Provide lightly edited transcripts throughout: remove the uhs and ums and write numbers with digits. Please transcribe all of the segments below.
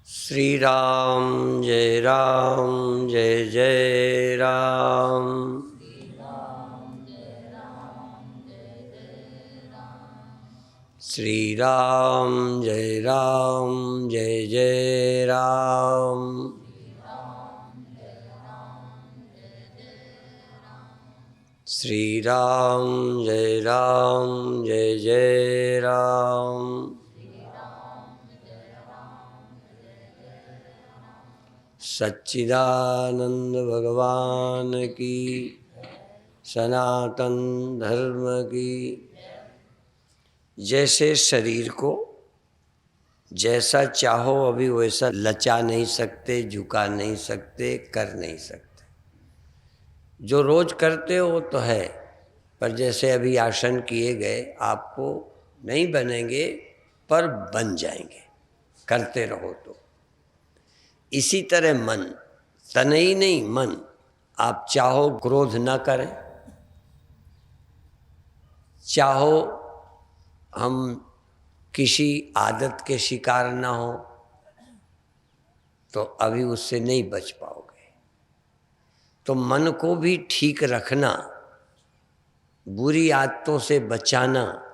श्री राम जय जय राम। श्री राम जय जय राम। श्री राम जय जय राम। सच्चिदानंद भगवान की, सनातन धर्म की। जैसे शरीर को जैसा चाहो अभी वैसा लचा नहीं सकते, झुका नहीं सकते, कर नहीं सकते। जो रोज करते हो वो तो है, पर जैसे अभी आसन किए गए आपको नहीं बनेंगे पर बन जाएंगे, करते रहो तो। इसी तरह मन, तन ही नहीं मन, आप चाहो क्रोध ना करें, चाहो हम किसी आदत के शिकार ना हो, तो अभी उससे नहीं बच पाओगे। तो मन को भी ठीक रखना, बुरी आदतों से बचाना,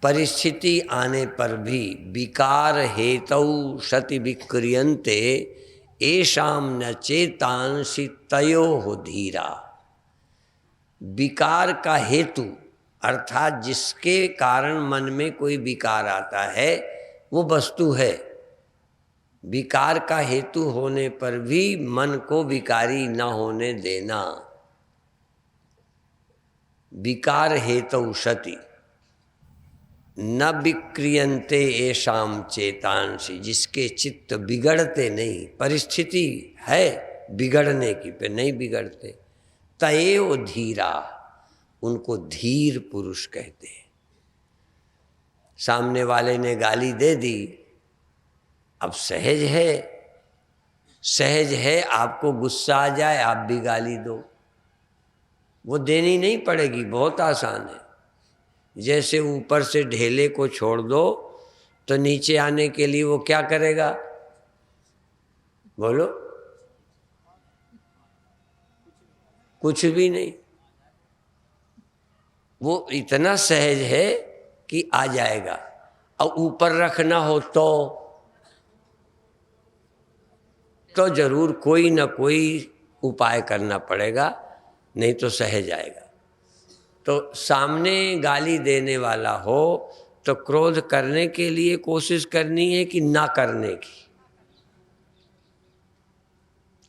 परिस्थिति आने पर भी विकार हेतौ सति विक्रियन्ते येषां न चेतांसि तयोः धीरा। विकार का हेतु अर्थात जिसके कारण मन में कोई विकार आता है वो वस्तु है। विकार का हेतु होने पर भी मन को विकारी न होने देना। विकार हेतु सति न विक्रियन्ते येषां चेतांसि, जिसके चित्त बिगड़ते नहीं, परिस्थिति है बिगड़ने की पे नहीं बिगड़ते, तएव धीरा, उनको धीर पुरुष कहते हैं। सामने वाले ने गाली दे दी, अब सहज है आपको गुस्सा आ जाए आप भी गाली दो, वो देनी नहीं पड़ेगी, बहुत आसान है। जैसे ऊपर से ढेले को छोड़ दो तो नीचे आने के लिए वो क्या करेगा, बोलो? कुछ भी नहीं, वो इतना सहज है कि आ जाएगा। और ऊपर रखना हो तो जरूर कोई ना कोई उपाय करना पड़ेगा, नहीं तो सहज आएगा। तो सामने गाली देने वाला हो तो क्रोध करने के लिए कोशिश करनी है कि ना करने की।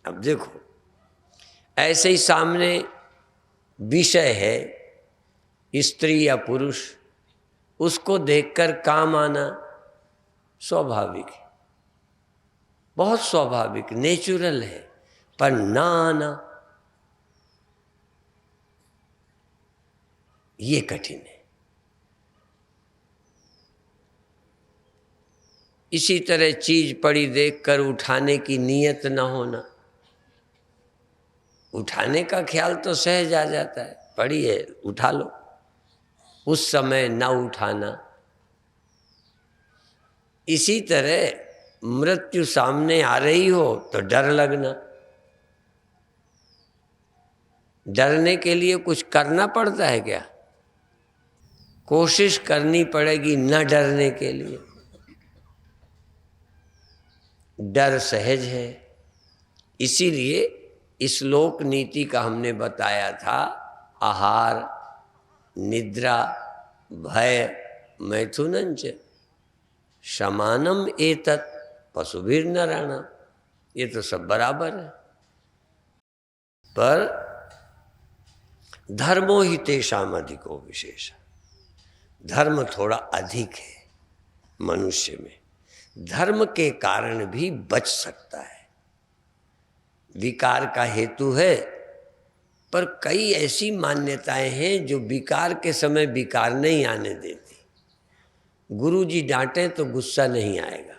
अब देखो, ऐसे ही सामने विषय है, स्त्री या पुरुष, उसको देखकर काम आना स्वाभाविक है, बहुत स्वाभाविक, नेचुरल है, पर ना आना ये कठिन है। इसी तरह चीज पड़ी देखकर उठाने की नीयत ना होना। उठाने का ख्याल तो सहज आ जाता है, पड़ी है उठा लो, उस समय ना उठाना। इसी तरह मृत्यु सामने आ रही हो तो डर लगना। डरने के लिए कुछ करना पड़ता है क्या? कोशिश करनी पड़ेगी न डरने के लिए। डर सहज है, इसीलिए इस लोक नीति का हमने बताया था, आहार, निद्रा, भय, मैथुनंच समानम एतत् पशुभिर नराणाम। ये तो सब बराबर है, पर धर्मो ही तेषाम अधिको विशेष। धर्म थोड़ा अधिक है मनुष्य में, धर्म के कारण भी बच सकता है। विकार का हेतु है, पर कई ऐसी मान्यताएं हैं जो विकार के समय विकार नहीं आने देती। गुरुजी डांटे तो गुस्सा नहीं आएगा,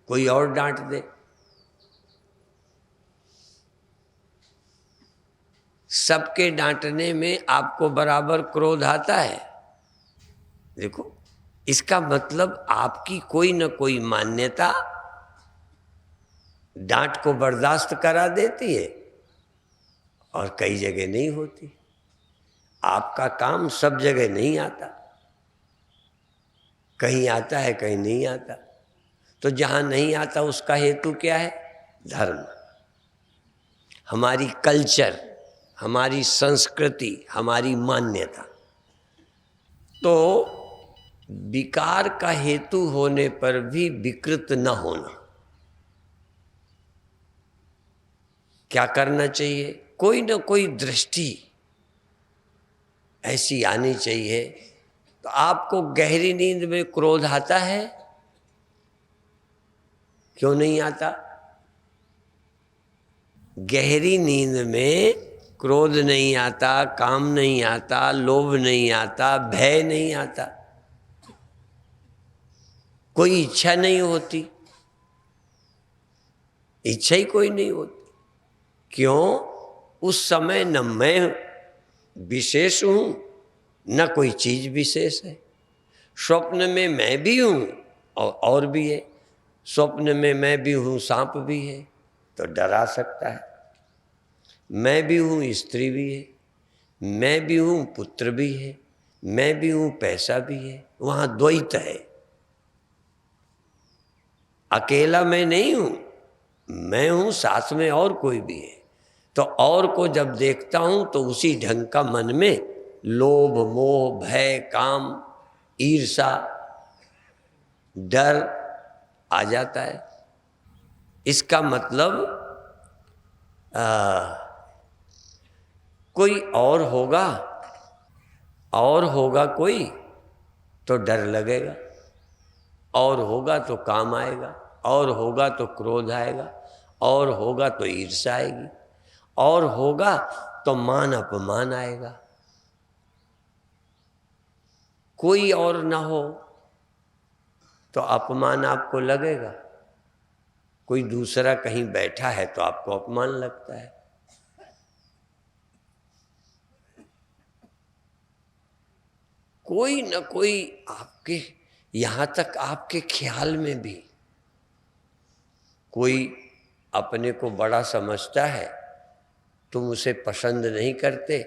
कोई और डांट दे। सबके डांटने में आपको बराबर क्रोध आता है? देखो, इसका मतलब आपकी कोई न कोई मान्यता डांट को बर्दाश्त करा देती है और कई जगह नहीं होती। आपका काम सब जगह नहीं आता, कहीं आता है कहीं नहीं आता। तो जहां नहीं आता उसका हेतु क्या है? धर्म, हमारी कल्चर, हमारी संस्कृति, हमारी मान्यता। तो विकार का हेतु होने पर भी विकृत न होना। क्या करना चाहिए? कोई न कोई दृष्टि ऐसी आनी चाहिए। तो आपको गहरी नींद में क्रोध आता है? क्यों नहीं आता? गहरी नींद में क्रोध नहीं आता, काम नहीं आता, लोभ नहीं आता, भय नहीं आता, कोई इच्छा नहीं होती, इच्छा ही कोई नहीं होती। क्यों? उस समय न मैं विशेष हूं न कोई चीज विशेष है। स्वप्न में मैं भी हूं और भी है। स्वप्न में मैं भी हूं, सांप भी है तो डरा सकता है। मैं भी हूं, स्त्री भी है। मैं भी हूं, पुत्र भी है। मैं भी हूं, पैसा भी है। वहां द्वैत है। अकेला मैं नहीं हूं, मैं हूं, साथ में और कोई भी है। तो और को जब देखता हूं तो उसी ढंग का मन में लोभ, मोह, भय, काम, ईर्षा, डर आ जाता है। इसका मतलब कोई और होगा कोई तो डर लगेगा, और होगा तो काम आएगा, और होगा तो क्रोध आएगा, और होगा तो ईर्ष्या आएगी, और होगा तो मान अपमान आएगा। कोई और ना हो तो अपमान आपको लगेगा। कोई दूसरा कहीं बैठा है तो आपको अपमान लगता है। कोई न कोई आपके, यहां तक आपके ख्याल में भी कोई अपने को बड़ा समझता है, तुम उसे पसंद नहीं करते,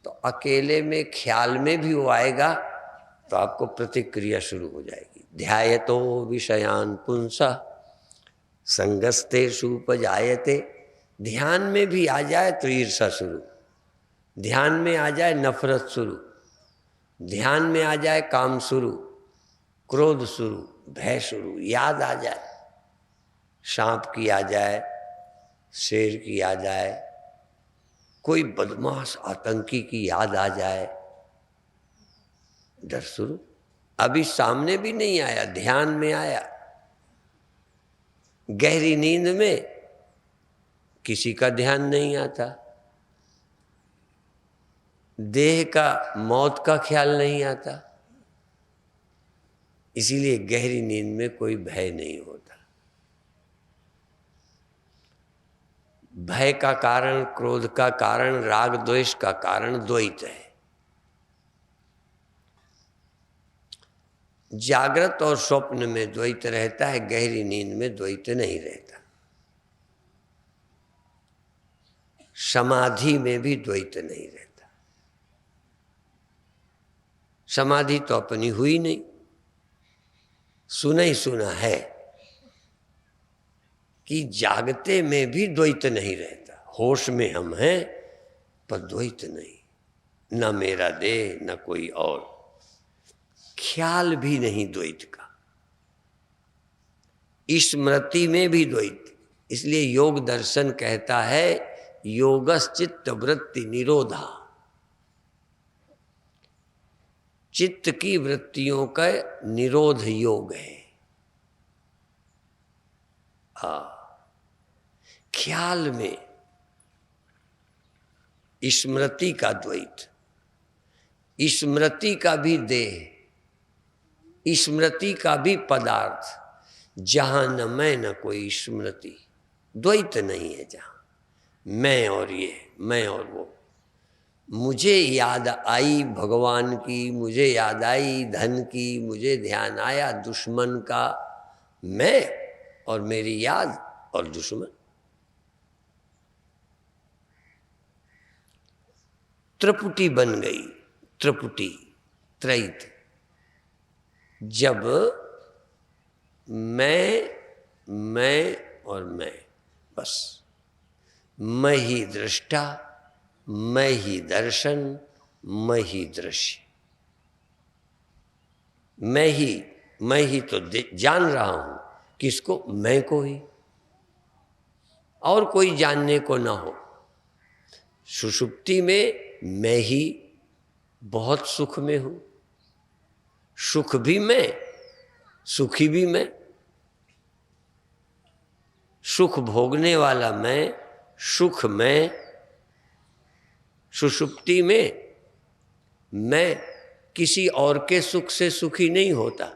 तो अकेले में ख्याल में भी वो आएगा तो आपको प्रतिक्रिया शुरू हो जाएगी। ध्यायतो विषयान पुंसा संगस्तेषु उपजायते। ध्यान में भी आ जाए तो ईर्षा शुरू, ध्यान में आ जाए नफरत शुरू, ध्यान में आ जाए काम शुरू, क्रोध शुरू, भय शुरू। याद आ जाए, सांप की आ जाए, शेर की आ जाए, कोई बदमाश आतंकी की याद आ जाए, डर शुरू। अभी सामने भी नहीं आया, ध्यान में आया। गहरी नींद में किसी का ध्यान नहीं आता, देह का मौत का ख्याल नहीं आता। इसीलिए गहरी नींद में कोई भय नहीं होता। भय का कारण, क्रोध का कारण, राग द्वेष का कारण द्वैत है। जागृत और स्वप्न में द्वैत रहता है, गहरी नींद में द्वैत नहीं रहता। समाधि में भी द्वैत नहीं रहता। समाधि तो अपनी हुई नहीं, सुना ही सुना है कि जागते में भी द्वैत नहीं रहता। होश में हम हैं पर द्वैत नहीं, न मेरा देह न कोई और, ख्याल भी नहीं द्वैत का। स्मृति में भी द्वैत। इसलिए योग दर्शन कहता है योगश्चित्त वृत्ति निरोधा। चित्त की वृत्तियों का निरोध योग है। ख्याल में स्मृति का द्वैत, स्मृति का भी देह, स्मृति का भी पदार्थ। जहां न मैं न कोई स्मृति, द्वैत नहीं है। जहां मैं और ये, मैं और वो, मुझे याद आई भगवान की, मुझे याद आई धन की, मुझे ध्यान आया दुश्मन का, मैं और मेरी याद और दुश्मन। त्रिपुटी बन गई, त्रिपुटी, त्रैत। जब मैं और मैं, बस मैं ही दृष्टा, मैं ही दर्शन, मैं ही दृश्य। मैं ही तो जान रहा हूं, किसको? मैं को ही, और कोई जानने को ना हो। सुषुप्ति में मैं ही बहुत सुख में हूं, सुख भी मैं, सुखी भी मैं, सुख भोगने वाला मैं, सुख मैं। सुषुप्ति में मैं किसी और के सुख से सुखी नहीं होता।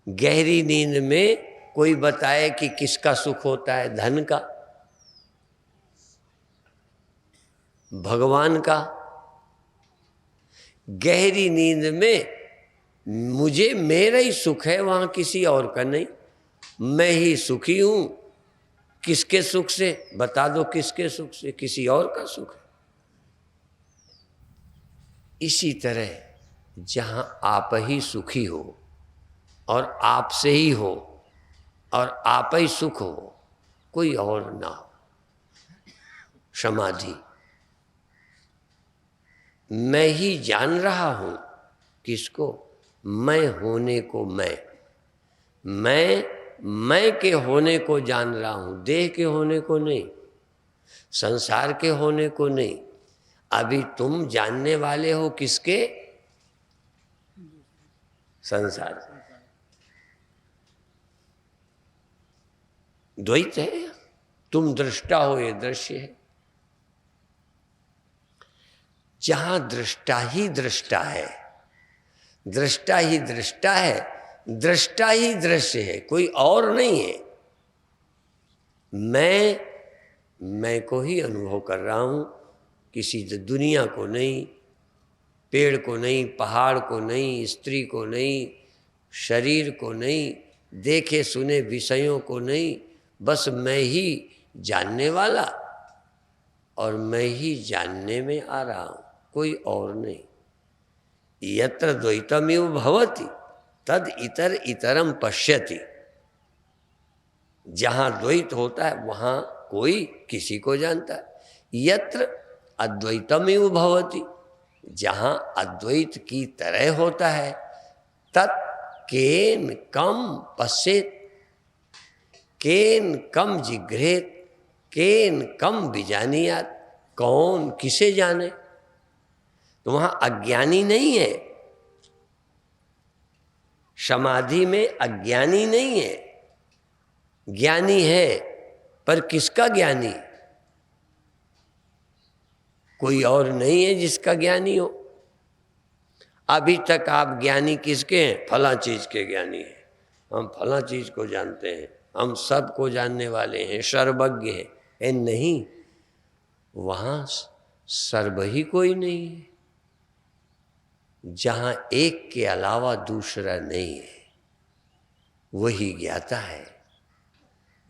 गहरी नींद में कोई बताए कि किसका सुख होता है? धन का, भगवान का। गहरी नींद में मुझे मेरा ही सुख है, वहां किसी और का नहीं। मैं ही सुखी हूं। किसके सुख से? बता दो किसके सुख से? किसी और का सुख है। इसी तरह जहां आप ही सुखी हो और आपसे ही हो और आप ही सुख हो, कोई और ना हो, समाधि। मैं ही जान रहा हूं, किसको? मैं होने को। मैं के होने को जान रहा हूं, देह के होने को नहीं, संसार के होने को नहीं। अभी तुम जानने वाले हो किसके? संसार। द्वैत है, तुम दृष्टा हो, ये दृश्य है। जहां दृष्टा ही दृष्टा है, दृष्टा ही दृष्टा है, दृष्टा ही दृश्य है, कोई और नहीं है। मैं को ही अनुभव कर रहा हूं, किसी दुनिया को नहीं, पेड़ को नहीं, पहाड़ को नहीं, स्त्री को नहीं, शरीर को नहीं, देखे सुने विषयों को नहीं। बस मैं ही जानने वाला और मैं ही जानने में आ रहा हूं, कोई और नहीं। यत्र द्वैतमिव भवति तद इतर इतरम पश्यति। जहां द्वैत होता है वहां कोई किसी को जानता है। यत्र अद्वैतमिव भवति, जहां अद्वैत की तरह होता है, तत् केन कम पश्येत, केन कम जिघ्रेत, केन कम विजानीयात। कौन किसे जाने? तो वहां अज्ञानी नहीं है, समाधि में अज्ञानी नहीं है, ज्ञानी है। पर किसका ज्ञानी? कोई और नहीं है जिसका ज्ञानी हो। अभी तक आप ज्ञानी किसके हैं? फला चीज के ज्ञानी हैं। हम फला चीज को जानते हैं, हम सब को जानने वाले हैं, सर्वज्ञ हैं। ए नहीं, वहां सर्व ही कोई नहीं है। जहां एक के अलावा दूसरा नहीं है, वही ज्ञाता है,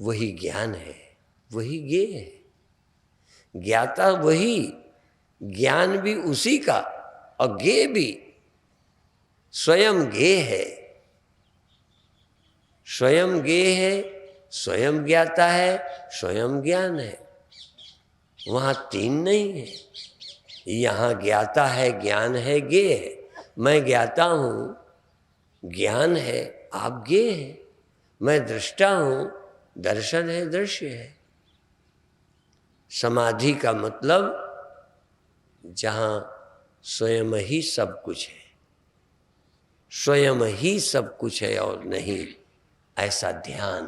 वही ज्ञान है, वही ज्ञेय है। ज्ञाता वही, ज्ञान भी उसी का, और ज्ञेय भी स्वयं ज्ञेय है। स्वयं ज्ञेय है, स्वयं ज्ञाता है, स्वयं ज्ञान है। वहां तीन नहीं है। यहां ज्ञाता है, ज्ञान है, ज्ञेय है। मैं ज्ञाता हूं, ज्ञान है, आप ज्ञेय है। मैं दृष्टा हूं, दर्शन है, दृश्य है। समाधि का मतलब जहां स्वयं ही सब कुछ है, स्वयं ही सब कुछ है और नहीं, ऐसा ध्यान।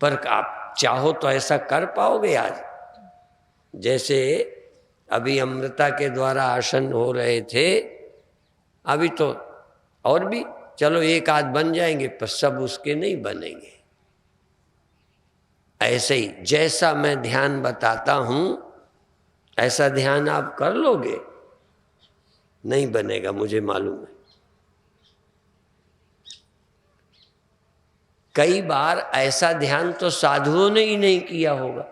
पर आप चाहो तो ऐसा कर पाओगे आज? जैसे अभी अमृता के द्वारा आसन हो रहे थे, अभी तो और भी चलो एक आध बन जाएंगे, पर सब उसके नहीं बनेंगे। ऐसे ही जैसा मैं ध्यान बताता हूं, ऐसा ध्यान आप कर लोगे? नहीं बनेगा, मुझे मालूम है। कई बार ऐसा ध्यान तो साधुओं ने ही नहीं किया होगा,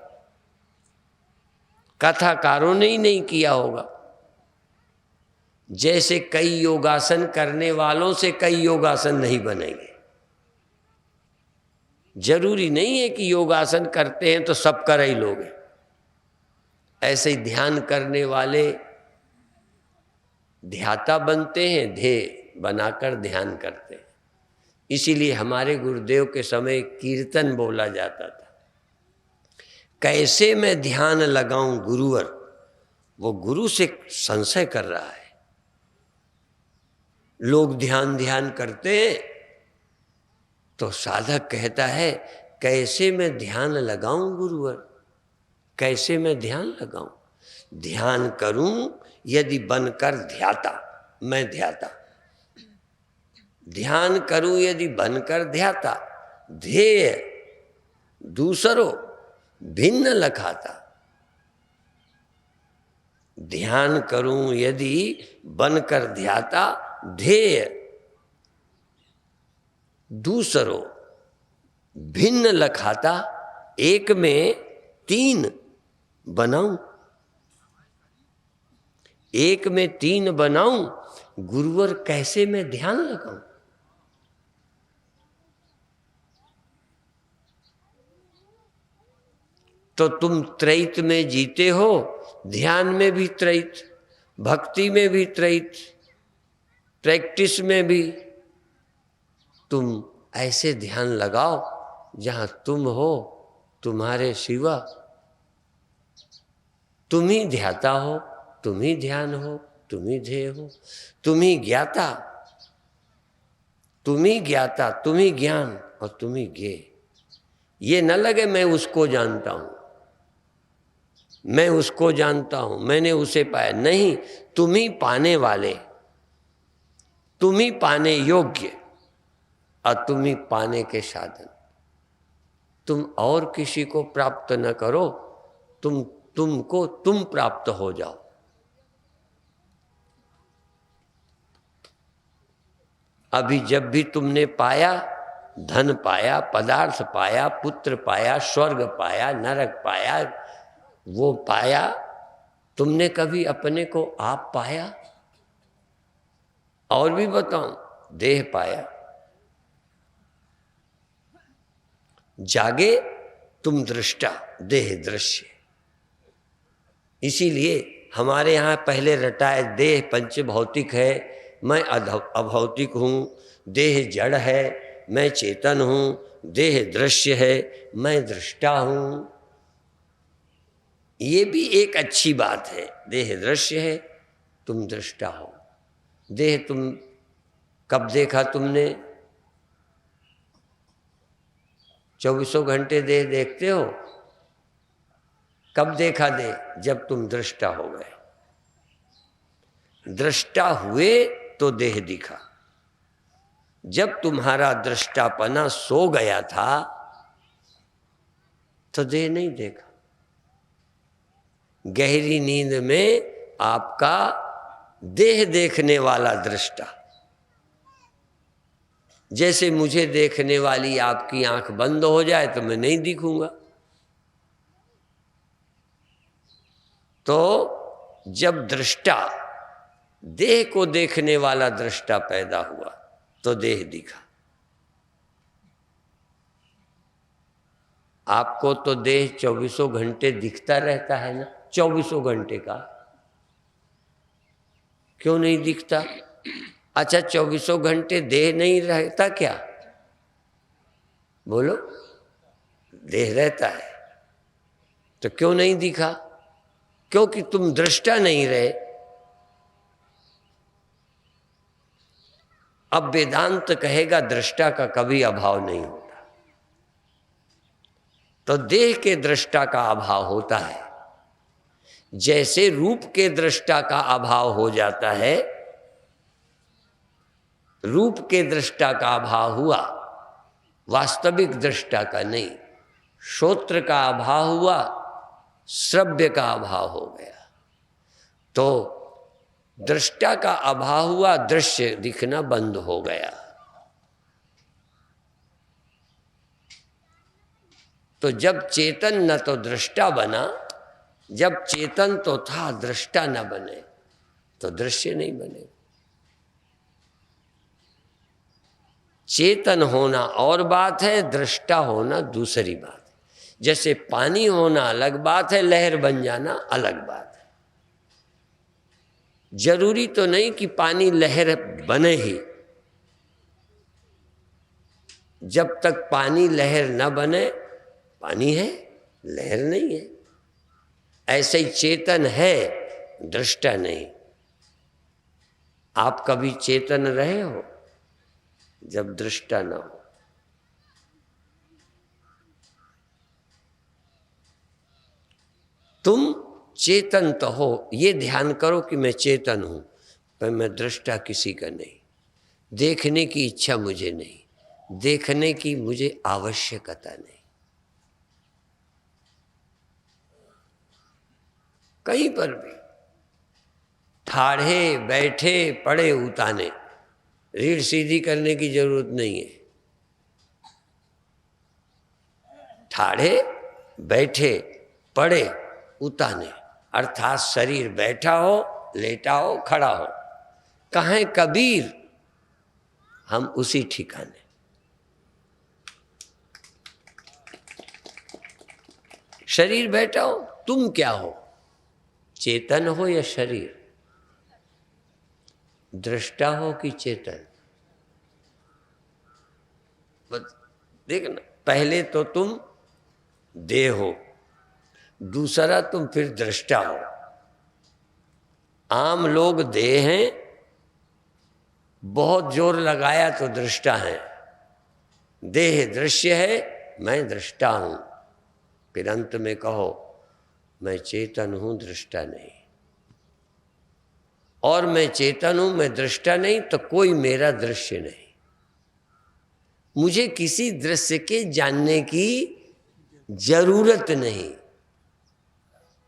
कथाकारों ने ही नहीं किया होगा। जैसे कई योगासन करने वालों से कई योगासन नहीं बनेंगे। जरूरी नहीं है कि योगासन करते हैं तो सब कर ही लोगे। ऐसे ही ध्यान करने वाले ध्याता बनते हैं, ध्येय बनाकर ध्यान करते हैं। इसीलिए हमारे गुरुदेव के समय कीर्तन बोला जाता था, कैसे मैं ध्यान लगाऊं गुरुवर। वो गुरु से संशय कर रहा है। लोग ध्यान ध्यान करते हैं तो साधक कहता है कैसे मैं ध्यान लगाऊं गुरुवर, कैसे मैं ध्यान लगाऊं। ध्यान करूं यदि बनकर ध्याता, मैं ध्याता। ध्यान करूं यदि बनकर ध्याता, ध्येय दूसरों भिन्न लखाता। ध्यान करूं यदि बनकर ध्याता, ध्येय दूसरों भिन्न लखाता। एक में तीन बनाऊं, एक में तीन बनाऊं गुरुवर, कैसे मैं ध्यान लगाऊं। तो तुम त्रैत में जीते हो, ध्यान में भी त्रैत, भक्ति में भी त्रैत, प्रैक्टिस में भी। तुम ऐसे ध्यान लगाओ जहां तुम हो, तुम्हारे सिवा तुम ही ध्याता हो, तुम ही ध्यान हो, तुम ही ध्येय हो, तुम ही ज्ञाता, तुम ही ज्ञाता, तुम ही ज्ञान और तुम ही ज्ञेय। ये न लगे मैं उसको जानता हूं, मैं उसको जानता हूं, मैंने उसे पाया। नहीं, तुम ही पाने वाले, तुम ही पाने योग्य और तुम ही पाने के साधन। तुम और किसी को प्राप्त न करो, तुमको तुम प्राप्त हो जाओ। अभी जब भी तुमने पाया, धन पाया, पदार्थ पाया, पुत्र पाया, स्वर्ग पाया, नरक पाया, वो पाया, तुमने कभी अपने को आप पाया? और भी बताऊं, देह पाया। जागे तुम दृष्टा, देह दृश्य। इसीलिए हमारे यहाँ पहले रटाए देह पंच भौतिक है, मैं अभौतिक हूँ, देह जड़ है, मैं चेतन हूँ, देह दृश्य है, मैं दृष्टा हूँ। ये भी एक अच्छी बात है, देह दृश्य है, तुम दृष्टा हो। देह तुम कब देखा तुमने? 24 घंटे देह देखते हो? कब देखा देह? जब तुम दृष्टा हो गए। दृष्टा हुए तो देह दिखा। जब तुम्हारा दृष्टापना सो गया था तो देह नहीं देखा। गहरी नींद में आपका देह देखने वाला दृष्टा, जैसे मुझे देखने वाली आपकी आंख बंद हो जाए तो मैं नहीं दिखूंगा। तो जब दृष्टा, देह को देखने वाला दृष्टा पैदा हुआ तो देह दिखा। आपको तो देह 24 घंटे दिखता रहता है ना, 24 घंटे का। क्यों नहीं दिखता? अच्छा, 24 घंटे देह नहीं रहता क्या? बोलो, देह रहता है तो क्यों नहीं दिखा? क्योंकि तुम दृष्टा नहीं रहे। अब वेदांत कहेगा दृष्टा का कभी अभाव नहीं होता। तो देह के दृष्टा का अभाव होता है, जैसे रूप के दृष्टा का अभाव हो जाता है। रूप के दृष्टा का अभाव हुआ, वास्तविक दृष्टा का नहीं। श्रोत्र का अभाव हुआ, श्रव्य का अभाव हो गया। तो दृष्टा का अभाव हुआ, दृश्य दिखना बंद हो गया। तो जब चेतन न तो दृष्टा बना, जब चेतन तो था दृष्टा न बने तो दृश्य नहीं बने। चेतन होना और बात है, दृष्टा होना दूसरी बात है। जैसे पानी होना अलग बात है, लहर बन जाना अलग बात है। जरूरी तो नहीं कि पानी लहर बने ही। जब तक पानी लहर न बने, पानी है, लहर नहीं है। ऐसे ही चेतन है, दृष्टा नहीं। आप कभी चेतन रहे हो जब दृष्टा न हो? तुम चेतन तो हो, ये ध्यान करो कि मैं चेतन हूं, पर मैं दृष्टा किसी का नहीं। देखने की इच्छा मुझे नहीं, देखने की मुझे आवश्यकता नहीं। कहीं पर भी ठाढ़े बैठे पड़े उताने, रीढ़ सीधी करने की जरूरत नहीं है। ठाढ़े बैठे पड़े उताने, अर्थात शरीर बैठा हो, लेटा हो, खड़ा हो, कहें कबीर हम उसी ठिकाने। शरीर बैठा हो, तुम क्या हो? चेतन हो या शरीर? दृष्टा हो कि चेतन? देखना, पहले तो तुम देह हो, दूसरा तुम फिर दृष्टा हो। आम लोग देह हैं, बहुत जोर लगाया तो दृष्टा है। देह दृश्य है, मैं दृष्टा हूं। फिर अंत में कहो मैं चेतन हूं, दृष्टा नहीं। और मैं चेतन हूं, मैं दृष्टा नहीं, तो कोई मेरा दृश्य नहीं। मुझे किसी दृश्य के जानने की जरूरत नहीं।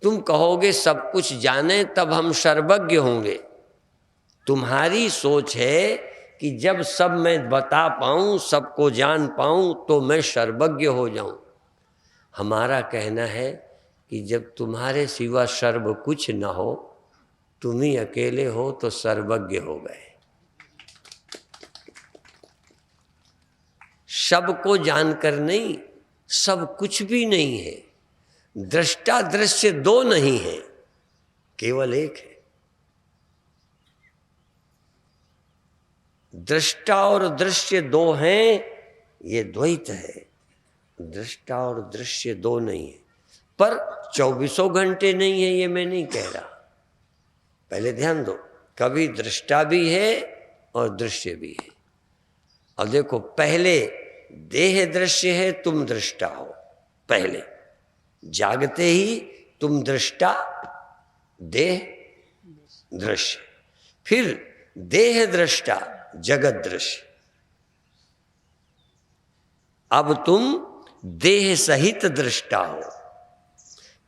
तुम कहोगे सब कुछ जाने तब हम सर्वज्ञ होंगे। तुम्हारी सोच है कि जब सब मैं बता पाऊं, सबको जान पाऊं, तो मैं सर्वज्ञ हो जाऊं। हमारा कहना है कि जब तुम्हारे सिवा सर्व कुछ न हो, तुम ही अकेले हो, तो सर्वज्ञ हो गए। सबको जानकर नहीं, सब कुछ भी नहीं है। दृष्टा दृश्य दो नहीं है, केवल एक है। दृष्टा और दृश्य दो हैं, ये द्वैत है। दृष्टा और दृश्य दो नहीं है, पर 24 घंटे नहीं है, ये मैं नहीं कह रहा। पहले ध्यान दो, कभी दृष्टा भी है और दृश्य भी है। और देखो, पहले देह दृश्य है, तुम दृष्टा हो। पहले जागते ही तुम दृष्टा, देह दृश्य, फिर देह दृष्टा, जगत दृश्य। अब तुम देह सहित दृष्टा हो।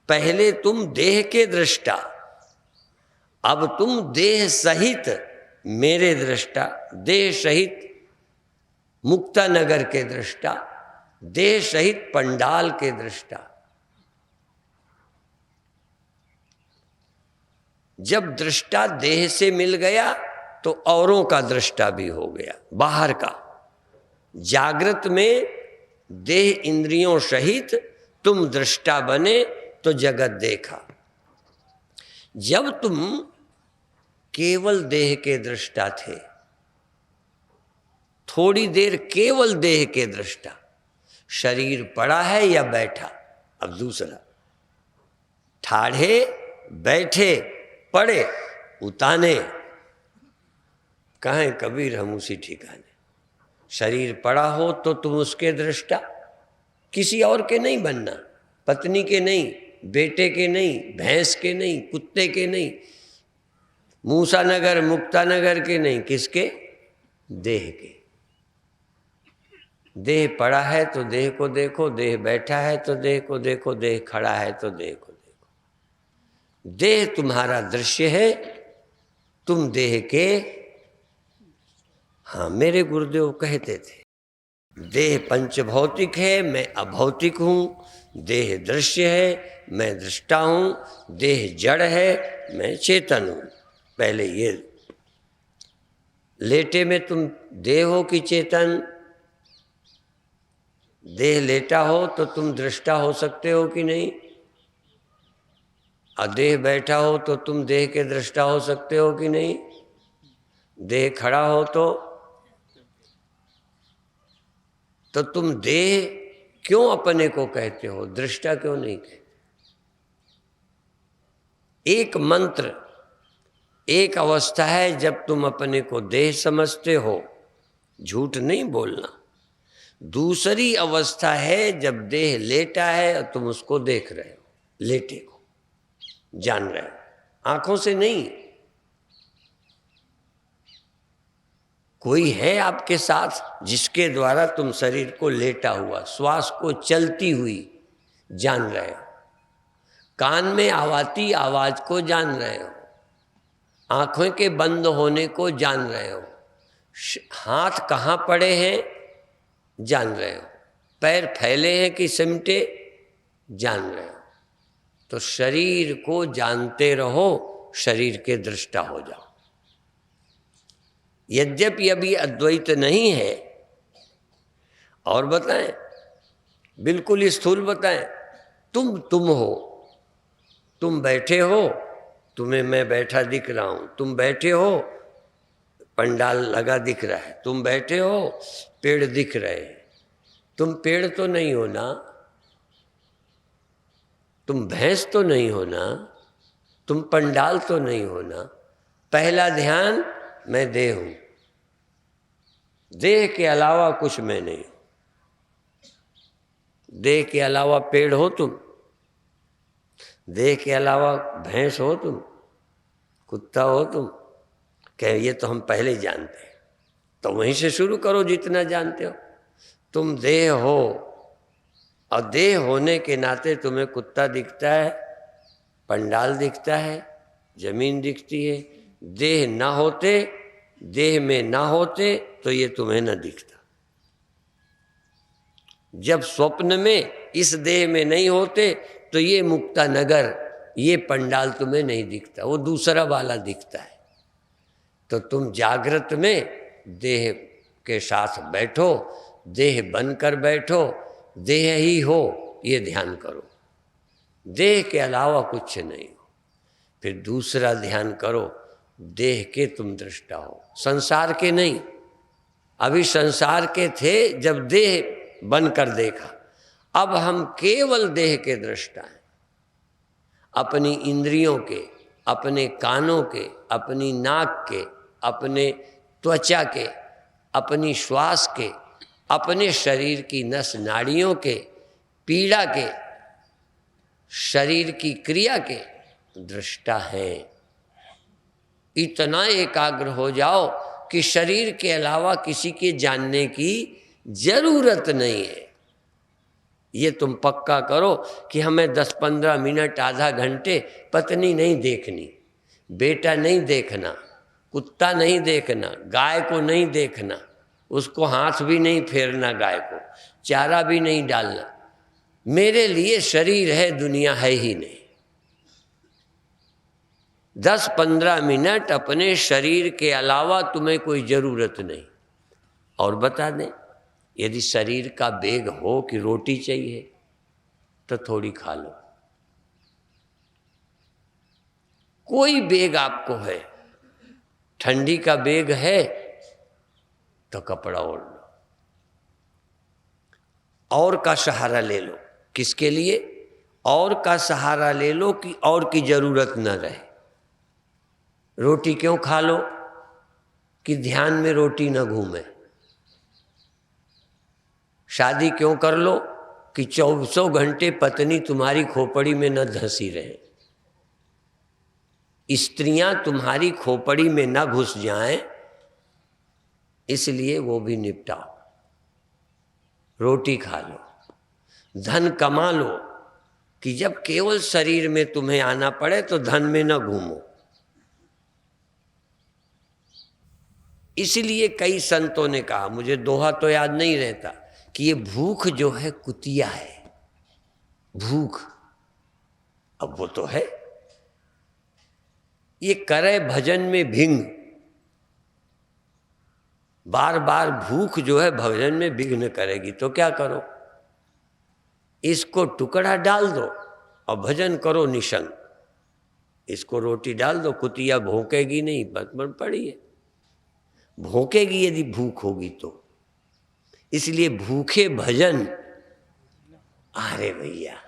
पहले तुम देह के दृष्टा, अब तुम देह सहित मेरे दृष्टा, देह सहित मुक्तानगर के दृष्टा, देह सहित पंडाल के दृष्टा। जब दृष्टा देह से मिल गया तो औरों का दृष्टा भी हो गया, बाहर का। जागृत में देह इंद्रियों सहित तुम दृष्टा बने तो जगत देखा। जब तुम केवल देह के दृष्टा थे, थोड़ी देर केवल देह के दृष्टा, शरीर पड़ा है या बैठा, अब दूसरा, ठाढ़े बैठे पड़े उताने, कहें कबीर हम उसी ठिकाने। शरीर पड़ा हो तो तुम उसके दृष्टा, किसी और के नहीं बनना, पत्नी के नहीं, बेटे के नहीं, भैंस के नहीं, कुत्ते के नहीं, मूसानगर मुक्तानगर के नहीं, किसके? देह के। देह पड़ा है तो देह को देखो, देह बैठा है तो देह को देखो, देह खड़ा है तो देह को देखो। देह तुम्हारा दृश्य है, तुम देह के। हाँ, मेरे गुरुदेव कहते थे, देह पंचभौतिक है, मैं अभौतिक हूँ। देह दृश्य है, मैं दृष्टा हूँ। देह जड़ है, मैं चेतन हूँ। पहले ये लेटे में तुम देह हो कि चेतन? देह लेटा हो तो तुम दृष्टा हो सकते हो कि नहीं? और देह बैठा हो तो तुम देह के दृष्टा हो सकते हो कि नहीं? देह खड़ा हो तो तुम देह क्यों अपने को कहते हो, दृष्टा क्यों नहीं कहते? एक मंत्र, एक अवस्था है जब तुम अपने को देह समझते हो, झूठ नहीं बोलना। दूसरी अवस्था है जब देह लेटा है और तुम उसको देख रहे हो, लेटे को जान रहे हो, आंखों से नहीं। कोई है आपके साथ जिसके द्वारा तुम शरीर को लेटा हुआ, श्वास को चलती हुई जान रहे हो, कान में आवाती आवाज को जान रहे हो, आंखों के बंद होने को जान रहे हो, हाथ कहाँ पड़े हैं जान रहे हो, पैर फैले हैं कि सिमटे जान रहे हो। तो शरीर को जानते रहो, शरीर के दृष्टा हो जाओ। यद्यपि अभी अद्वैत नहीं है, और बताएं, बिल्कुल स्थूल बताएं, तुम हो, तुम बैठे हो, तुम्हें मैं बैठा दिख रहा हूं, तुम बैठे हो, पंडाल लगा दिख रहा है, तुम बैठे हो, पेड़ दिख रहे हैं। तुम पेड़ तो नहीं हो ना, तुम भैंस तो नहीं हो ना, तुम पंडाल तो नहीं हो ना। पहला ध्यान, मैं देह हूं, देह के अलावा कुछ मैं नहीं हूं। देह के अलावा पेड़ हो तुम, देह के अलावा भैंस हो तुम, कुत्ता हो तुम। कह ये तो हम पहले जानते हैं, तो वहीं से शुरू करो जितना जानते हो। तुम देह हो, और देह होने के नाते तुम्हें कुत्ता दिखता है, पंडाल दिखता है, जमीन दिखती है। देह ना होते, देह में ना होते तो ये तुम्हें न दिखता। जब स्वप्न में इस देह में नहीं होते तो ये मुक्ता नगर, ये पंडाल तुम्हें नहीं दिखता, वो दूसरा वाला दिखता है। तो तुम जागृत में देह के साथ बैठो, देह बनकर बैठो, देह ही हो ये ध्यान करो, देह के अलावा कुछ नहीं हो। फिर दूसरा ध्यान करो, देह के तुम दृष्टा हो, संसार के नहीं। अभी संसार के थे जब देह बनकर देखा, अब हम केवल देह के दृष्टा हैं। अपनी इंद्रियों के, अपने कानों के, अपनी नाक के, अपने त्वचा के, अपनी श्वास के, अपने शरीर की नस नाड़ियों के, पीड़ा के, शरीर की क्रिया के दृष्टा है। इतना एकाग्र हो जाओ कि शरीर के अलावा किसी के जानने की जरूरत नहीं है। ये तुम पक्का करो कि हमें 10-15 मिनट, आधा घंटे पत्नी नहीं देखनी, बेटा नहीं देखना, कुत्ता नहीं देखना, गाय को नहीं देखना, उसको हाथ भी नहीं फेरना, गाय को चारा भी नहीं डालना। मेरे लिए शरीर है, दुनिया है ही नहीं। 10-15 मिनट अपने शरीर के अलावा तुम्हें कोई जरूरत नहीं। और बता दें, यदि शरीर का बेग हो कि रोटी चाहिए तो थोड़ी खा लो। कोई बेग आपको है, ठंडी का बेग है तो कपड़ा ओढ़ लो, और का सहारा ले लो। किसके लिए? और का सहारा ले लो कि और की जरूरत न रहे। रोटी क्यों खा लो? कि ध्यान में रोटी न घूमे। शादी क्यों कर लो? कि 24 घंटे पत्नी तुम्हारी खोपड़ी में न धंसी रहे, स्त्रियां तुम्हारी खोपड़ी में न घुस जाएं, इसलिए वो भी निपटाओ। रोटी खा लो, धन कमा लो, कि जब केवल शरीर में तुम्हें आना पड़े तो धन में न घूमो। इसलिए कई संतों ने कहा, मुझे दोहा तो याद नहीं रहता, कि ये भूख जो है कुतिया है। भूख अब वो तो है, ये करे भजन में भिंग। बार बार भूख जो है भजन में विघ्न करेगी, तो क्या करो, इसको टुकड़ा डाल दो और भजन करो निशंग। इसको रोटी डाल दो, कुतिया भौंकेगी नहीं, बन पड़ी है। भौंकेगी यदि भूख होगी तो। इसलिए भूखे भजन, अरे भैया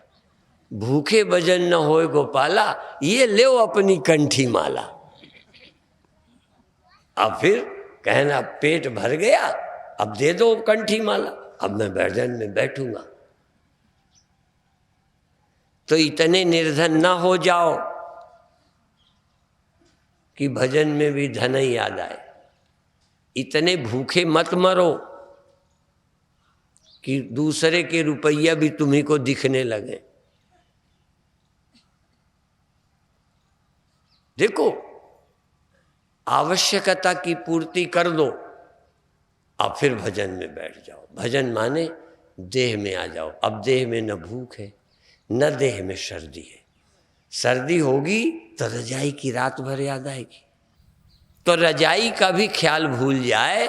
भूखे भजन न होए गोपाला, ये ले अपनी कंठी माला। अब फिर कहना पेट भर गया, अब दे दो कंठी माला, अब मैं भजन में बैठूंगा। तो इतने निर्धन ना हो जाओ कि भजन में भी धन ही याद आए। इतने भूखे मत मरो कि दूसरे के रुपया भी तुम्ही को दिखने लगे। देखो, आवश्यकता की पूर्ति कर दो, अब फिर भजन में बैठ जाओ। भजन माने देह में आ जाओ। अब देह में न भूख है न देह में सर्दी है। सर्दी होगी तो रजाई की रात भर याद आएगी, तो रजाई का भी ख्याल भूल जाए,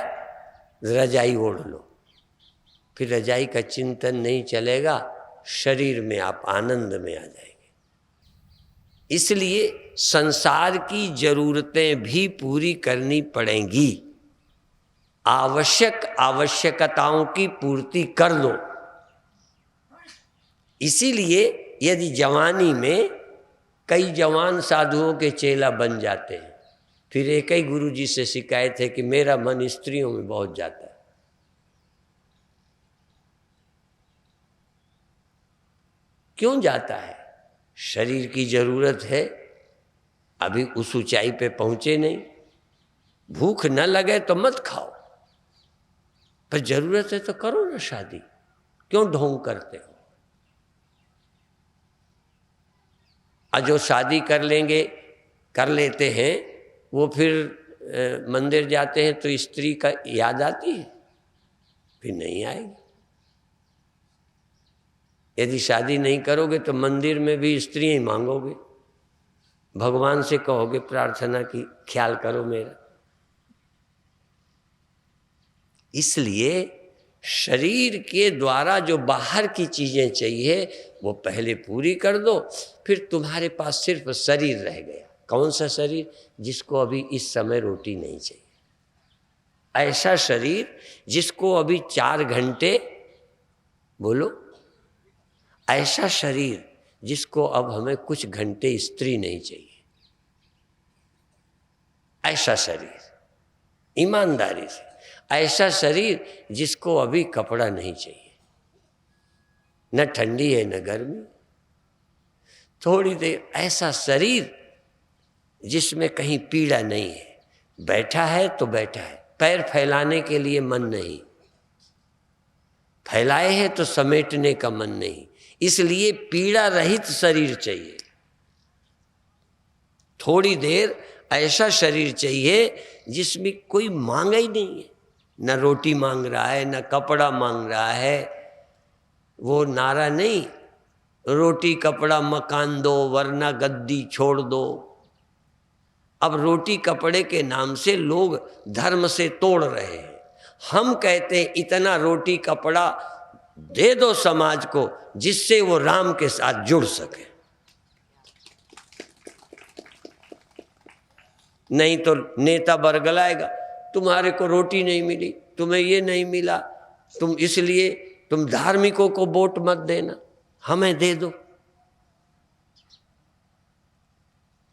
रजाई ओढ़ लो, फिर रजाई का चिंतन नहीं चलेगा, शरीर में आप आनंद में आ जाएंगे। इसलिए संसार की जरूरतें भी पूरी करनी पड़ेंगी। आवश्यकताओं की पूर्ति कर दो। इसीलिए यदि जवानी में कई जवान साधुओं के चेला बन जाते हैं, फिर एक ही गुरु जी से शिकायत है कि मेरा मन स्त्रियों में बहुत जाता है। क्यों जाता है? शरीर की जरूरत है, अभी उस ऊंचाई पे पहुंचे नहीं। भूख न लगे तो मत खाओ, पर जरूरत है तो करो ना शादी। क्यों ढोंग करते हो? जो शादी कर लेंगे, कर लेते हैं, वो फिर मंदिर जाते हैं तो स्त्री का याद आती है? फिर नहीं आएगी। यदि शादी नहीं करोगे तो मंदिर में भी स्त्री ही मांगोगे, भगवान से कहोगे प्रार्थना की ख्याल करो मेरा। इसलिए शरीर के द्वारा जो बाहर की चीजें चाहिए वो पहले पूरी कर दो, फिर तुम्हारे पास सिर्फ शरीर रह गया। कौन सा शरीर? जिसको अभी इस समय रोटी नहीं चाहिए। ऐसा शरीर जिसको अभी 4 घंटे, बोलो, ऐसा शरीर जिसको अब हमें कुछ घंटे स्त्री नहीं चाहिए। ऐसा शरीर, ईमानदारी से, ऐसा शरीर जिसको अभी कपड़ा नहीं चाहिए, न ठंडी है न गर्मी, थोड़ी देर। ऐसा शरीर जिसमें कहीं पीड़ा नहीं है, बैठा है तो बैठा है, पैर फैलाने के लिए मन नहीं, फैलाए हैं तो समेटने का मन नहीं। इसलिए पीड़ा रहित शरीर चाहिए। थोड़ी देर ऐसा शरीर चाहिए जिसमें कोई मांगा ही नहीं है, न रोटी मांग रहा है न कपड़ा मांग रहा है। वो नारा नहीं, रोटी कपड़ा मकान दो वरना गद्दी छोड़ दो। अब रोटी कपड़े के नाम से लोग धर्म से तोड़ रहे हैं। हम कहते हैं इतना रोटी कपड़ा दे दो समाज को जिससे वो राम के साथ जुड़ सके। नहीं तो नेता बरगलाएगा, तुम्हारे को रोटी नहीं मिली, तुम्हें ये नहीं मिला, तुम इसलिए तुम धार्मिकों को वोट मत देना, हमें दे दो।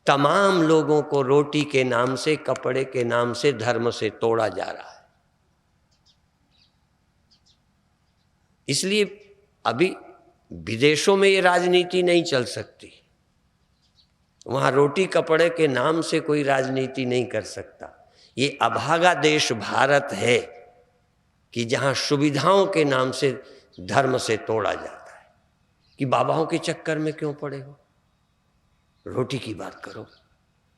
तमाम लोगों को रोटी के नाम से, कपड़े के नाम से, धर्म से तोड़ा जा रहा है। इसलिए अभी विदेशों में ये राजनीति नहीं चल सकती। वहाँ रोटी कपड़े के नाम से कोई राजनीति नहीं कर सकता। ये अभागा देश भारत है कि जहाँ सुविधाओं के नाम से धर्म से तोड़ा जाता है। कि बाबाओं के चक्कर में क्यों पड़े हो? रोटी की बात करो,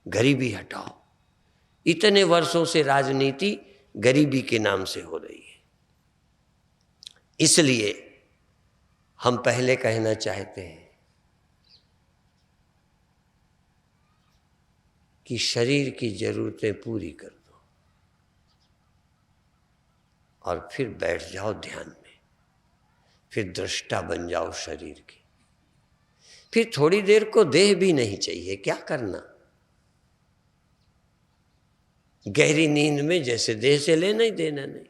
गरीबी हटाओ। इतने वर्षों से राजनीति गरीबी के नाम से हो रही है। इसलिए हम पहले कहना चाहते हैं कि शरीर की जरूरतें पूरी कर दो और फिर बैठ जाओ ध्यान में, फिर दृष्टा बन जाओ शरीर की। फिर थोड़ी देर को देह भी नहीं चाहिए, क्या करना? गहरी नींद में जैसे देह से लेना ही देना नहीं,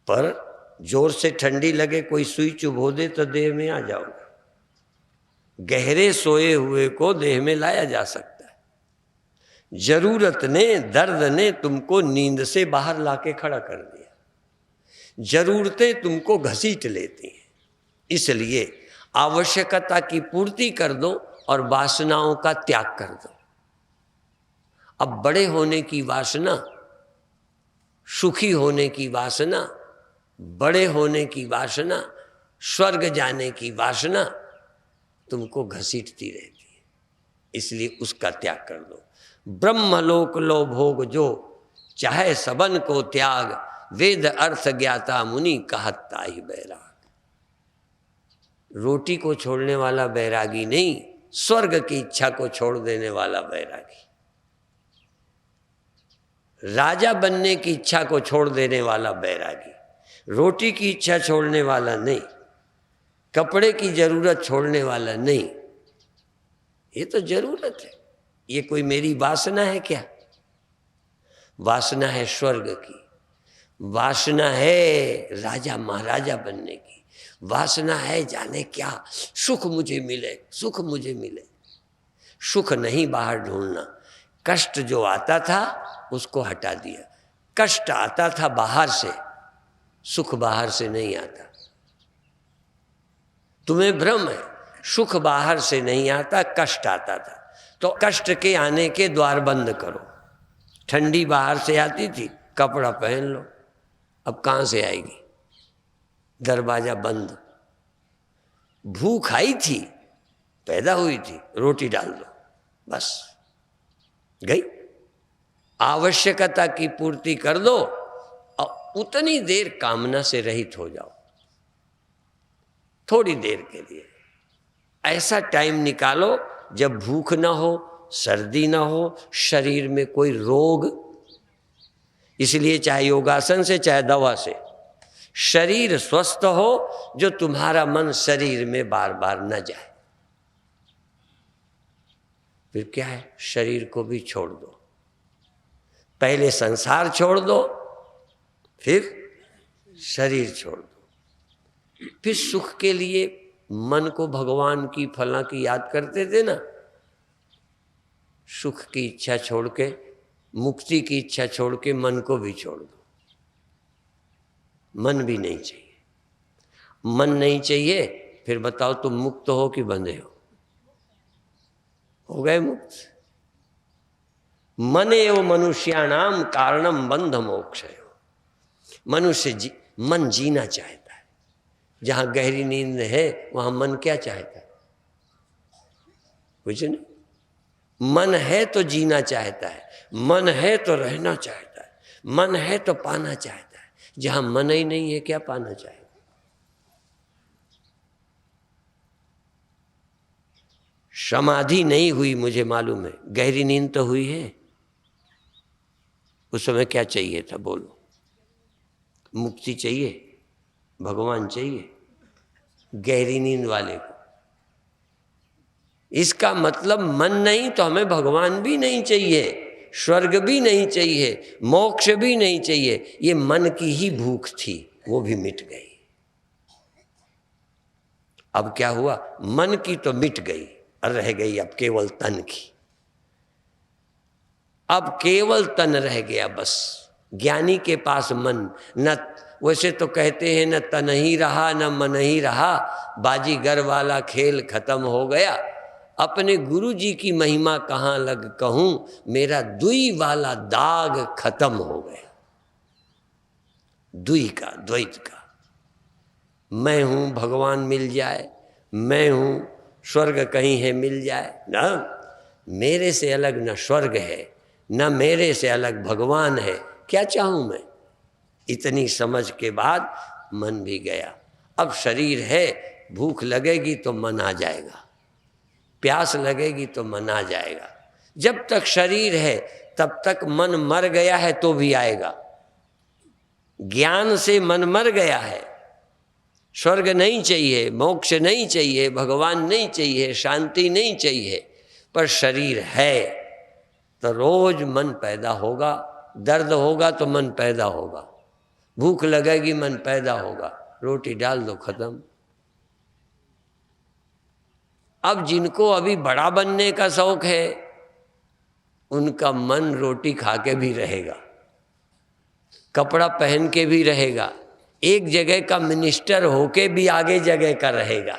पर जोर से ठंडी लगे, कोई सुई चुभो दे तो देह में आ जाओगे। गहरे सोए हुए को देह में लाया जा सकता है। जरूरत ने, दर्द ने तुमको नींद से बाहर लाके खड़ा कर दिया। जरूरतें तुमको घसीट लेती हैं, इसलिए आवश्यकता की पूर्ति कर दो और वासनाओं का त्याग कर दो। अब बड़े होने की वासना, सुखी होने की वासना, बड़े होने की वासना, स्वर्ग जाने की वासना तुमको घसीटती रहती है, इसलिए उसका त्याग कर दो। ब्रह्मलोक लो भोग जो, चाहे सबन को त्याग, वेद अर्थ ज्ञाता मुनि कहत ताहि बैराग। रोटी को छोड़ने वाला बैरागी नहीं, स्वर्ग की इच्छा को छोड़ देने वाला बैरागी। राजा बनने की इच्छा को छोड़ देने वाला बैरागी, रोटी की इच्छा छोड़ने वाला नहीं, कपड़े की जरूरत छोड़ने वाला नहीं। ये तो जरूरत है, ये कोई मेरी वासना है क्या? वासना है स्वर्ग की, वासना है राजा महाराजा बनने की, वासना है जाने क्या, सुख मुझे मिले, सुख मुझे मिले। सुख नहीं बाहर ढूंढना, कष्ट जो आता था उसको हटा दिया। कष्ट आता था बाहर से, सुख बाहर से नहीं आता। तुम्हें भ्रम है, सुख बाहर से नहीं आता, कष्ट आता था। तो कष्ट के आने के द्वार बंद करो। ठंडी बाहर से आती थी, कपड़ा पहन लो, अब कहाँ से आएगी? दरवाजा बंद। भूख आई थी, पैदा हुई थी, रोटी डाल दो, बस गई। आवश्यकता की पूर्ति कर दो और उतनी देर कामना से रहित हो जाओ, थोड़ी देर के लिए। ऐसा टाइम निकालो जब भूख ना हो, सर्दी ना हो, शरीर में कोई रोग। इसलिए चाहे योगासन से चाहे दवा से शरीर स्वस्थ हो, जो तुम्हारा मन शरीर में बार बार न जाए। फिर क्या है? शरीर को भी छोड़ दो। पहले संसार छोड़ दो, फिर शरीर छोड़ दो। फिर सुख के लिए मन को भगवान की फला की याद करते थे ना, सुख की इच्छा छोड़ के, मुक्ति की इच्छा छोड़ के मन को भी छोड़ दो। मन भी नहीं चाहिए। मन नहीं चाहिए, फिर बताओ तुम मुक्त हो कि बंधे हो गए मुक्त? मन एव मनुष्याणाम कारणम बंध मोक्षय। मनुष्य मन जीना चाहता है। जहां गहरी नींद है वहां मन क्या चाहता है? कुछ नहीं। मन है तो जीना चाहता है, मन है तो रहना चाहता है, मन है तो पाना चाहता है। जहां मन ही नहीं है, क्या पाना चाहेगा? समाधि नहीं हुई मुझे मालूम है, गहरी नींद तो हुई है। उस समय क्या चाहिए था? बोलो। मुक्ति चाहिए, भगवान चाहिए, गहरी नींद वाले को। इसका मतलब मन नहीं तो हमें भगवान भी नहीं चाहिए, स्वर्ग भी नहीं चाहिए, मोक्ष भी नहीं चाहिए। ये मन की ही भूख थी, वो भी मिट गई। अब क्या हुआ? मन की तो मिट गई और रह गई अब केवल तन की। अब केवल तन रह गया बस। ज्ञानी के पास मन न, वैसे तो कहते हैं न तन ही रहा न मन ही रहा, बाजीगर वाला खेल खत्म हो गया। अपने गुरु जी की महिमा कहाँ लग कहूँ, मेरा दुई वाला दाग खत्म हो गया। दुई का, द्वैत का। मैं हूँ, भगवान मिल जाए, मैं हूँ, स्वर्ग कहीं है मिल जाए ना। मेरे से अलग न स्वर्ग है, न मेरे से अलग भगवान है, क्या चाहूँ मैं। इतनी समझ के बाद मन भी गया। अब शरीर है, भूख लगेगी तो मन आ जाएगा, प्यास लगेगी तो मन आ जाएगा। जब तक शरीर है तब तक मन मर गया है तो भी आएगा। ज्ञान से मन मर गया है, स्वर्ग नहीं चाहिए, मोक्ष नहीं चाहिए, भगवान नहीं चाहिए, शांति नहीं चाहिए, पर शरीर है तो रोज मन पैदा होगा। दर्द होगा तो मन पैदा होगा, भूख लगेगी मन पैदा होगा, रोटी डाल दो खत्म। अब जिनको अभी बड़ा बनने का शौक है उनका मन रोटी खा के भी रहेगा, कपड़ा पहन के भी रहेगा, एक जगह का मिनिस्टर होके भी आगे जगह का रहेगा।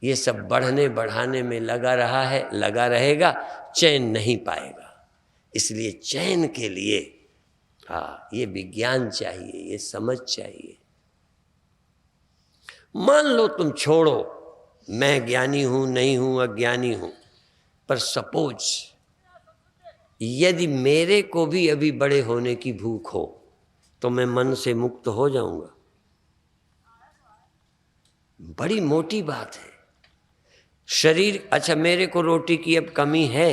ये सब बढ़ने बढ़ाने में लगा रहा है, लगा रहेगा, चैन नहीं पाएगा। इसलिए चैन के लिए ये विज्ञान चाहिए, ये समझ चाहिए। मान लो तुम छोड़ो, मैं ज्ञानी हूं नहीं हूं, अज्ञानी हूं, पर सपोज यदि मेरे को भी अभी बड़े होने की भूख हो तो मैं मन से मुक्त हो जाऊंगा। बड़ी मोटी बात है। शरीर, अच्छा मेरे को रोटी की अब कमी है,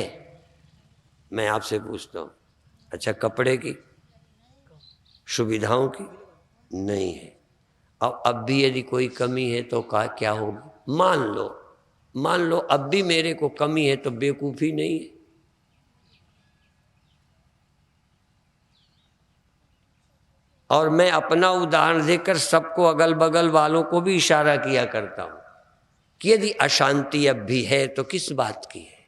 मैं आपसे पूछता हूं, अच्छा कपड़े की, सुविधाओं की नहीं है। अब भी यदि कोई कमी है तो क्या होगी। मान लो अब भी मेरे को कमी है तो बेवकूफ़ी नहीं है। और मैं अपना उदाहरण देकर सबको, अगल बगल वालों को भी इशारा किया करता हूं कि यदि अशांति अब भी है तो किस बात की है।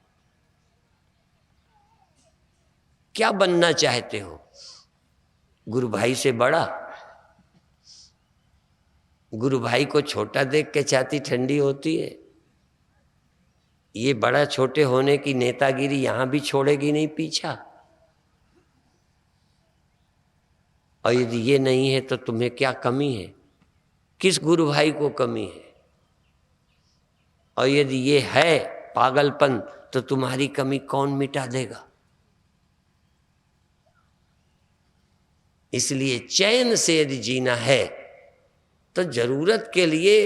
क्या बनना चाहते हो, गुरु भाई से बड़ा? गुरु भाई को छोटा देख के छाती ठंडी होती है। ये बड़ा छोटे होने की नेतागिरी यहां भी छोड़ेगी नहीं पीछा। और यदि ये नहीं है तो तुम्हें क्या कमी है, किस गुरु भाई को कमी है? और यदि ये है पागलपन तो तुम्हारी कमी कौन मिटा देगा? इसलिए चैन से यदि जीना है तो जरूरत के लिए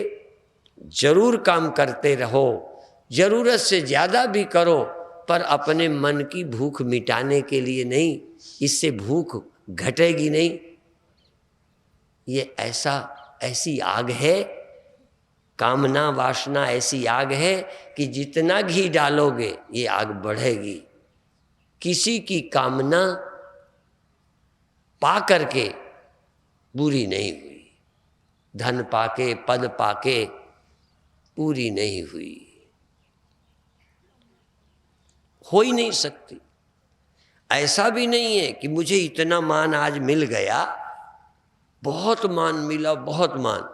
जरूर काम करते रहो, जरूरत से ज्यादा भी करो, पर अपने मन की भूख मिटाने के लिए नहीं। इससे भूख घटेगी नहीं। ये ऐसी आग है, कामना वासना ऐसी आग है कि जितना घी डालोगे ये आग बढ़ेगी। किसी की कामना पा करके पूरी नहीं हुई, धन पाके पद पाके पूरी नहीं हुई, हो ही नहीं सकती। ऐसा भी नहीं है कि मुझे इतना मान आज मिल गया, बहुत मान मिला, बहुत मान,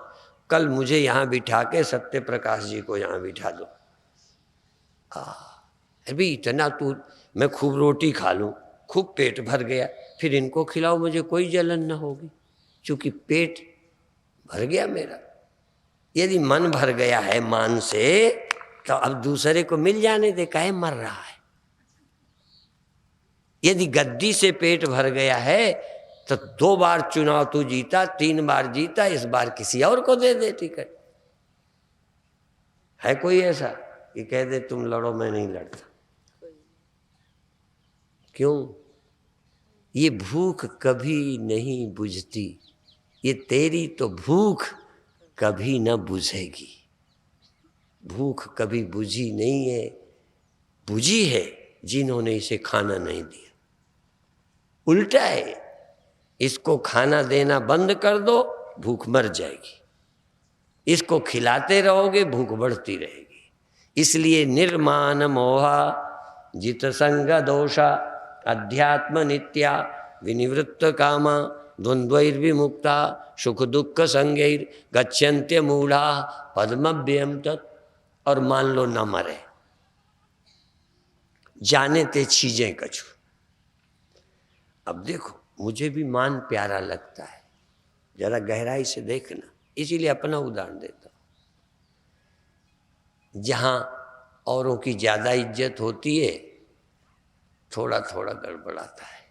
कल मुझे यहाँ बिठा के सत्य प्रकाश जी को यहाँ बिठा दो। अभी इतना मैं खूब रोटी खा लूँ, खूब पेट भर गया, फिर इनको खिलाओ, मुझे कोई जलन न होगी क्योंकि पेट भर गया मेरा। यदि मन भर गया है मान से तो अब दूसरे को मिल जाने दे, काहे मर रहा है। यदि गद्दी से पेट भर गया है तो 2 बार चुनाव तू जीता, 3 बार जीता, इस बार किसी और को दे दे टिकट। है कोई ऐसा कि कह दे तुम लड़ो मैं नहीं लड़ता? क्यों? ये भूख कभी नहीं बुझती, ये तेरी तो भूख कभी न बुझेगी। भूख कभी बुझी नहीं है, बुझी है जिन्होंने इसे खाना नहीं दिया। उल्टा है, इसको खाना देना बंद कर दो, भूख मर जाएगी। इसको खिलाते रहोगे, भूख बढ़ती रहेगी। इसलिए निर्माण मोहा जित संग दोषा अध्यात्म नित्या विनिवृत्त कामा द्वंद्वैर्विमुक्ता सुख दुख संगैर गच्छन्त्य मूढ़ा पद्मभ्यम तत्। और मान लो न मरे, जाने ते चीजें कछु। अब देखो, मुझे भी मान प्यारा लगता है, जरा गहराई से देखना, इसीलिए अपना उदाहरण देता हूं। जहाँ औरों की ज़्यादा इज्जत होती है, थोड़ा थोड़ा गड़बड़ाता है,